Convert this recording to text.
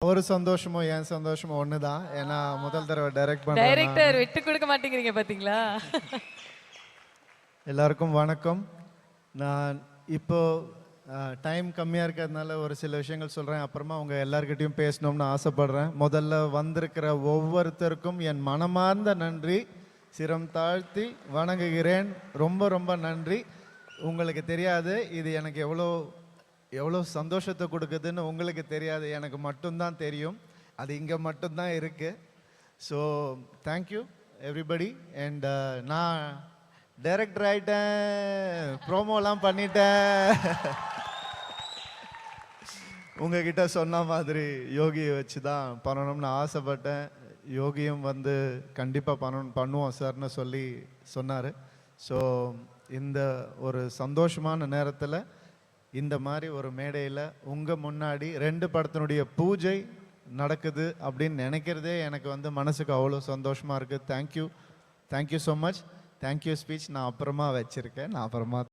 ஒரு சந்தோஷமோ என் சந்தோஷமோ ஒண்ணுதான். ஏன்னா முதல் தடவை டைரக்ட் டைரக்டர் பண்றேன். விட்டு கொடுக்க மாட்டேங்கிறீங்க பாத்தீங்களா? எல்லாருக்கும் வணக்கம். நான் இப்போ டைம் கம்மியாக இருக்கிறதுனால ஒரு சில விஷயங்கள் சொல்கிறேன். அப்புறமா உங்கள் எல்லாருக்கிட்டையும் பேசணும்னு ஆசைப்படுறேன். முதல்ல வந்திருக்கிற ஒவ்வொருத்தருக்கும் என் மனமார்ந்த நன்றி. சிரம் தாழ்த்தி வணங்குகிறேன். ரொம்ப ரொம்ப நன்றி. உங்களுக்கு தெரியாது இது எனக்கு எவ்வளோ சந்தோஷத்தை கொடுக்குதுன்னு உங்களுக்கு தெரியாது, எனக்கு மட்டும்தான் தெரியும். அது இங்கே மட்டும்தான் இருக்குது. So thank you everybody. அண்ட் நான் டைரக்டர் ஆகிட்டேன், ப்ரோமோலாம் பண்ணிட்டேன். உங்ககிட்ட சொன்ன மாதிரி யோகியை வச்சு தான் பண்ணணும்னு ஆசைப்பட்டேன். யோகியும் வந்து கண்டிப்பாக பண்ணுவோம் சார்னு சொல்லி சொன்னார். ஸோ இந்த ஒரு சந்தோஷமான நேரத்தில் இந்த மாதிரி ஒரு மேடையில் உங்கள் முன்னாடி 2 படத்தினுடைய பூஜை நடக்குது அப்படின்னு நினைக்கிறதே எனக்கு வந்து மனசுக்கு அவ்வளோ சந்தோஷமாக இருக்குது. Thank you so much. Thank you speech நான் அப்புறமா வச்சுருக்கேன். நான் அப்புறமா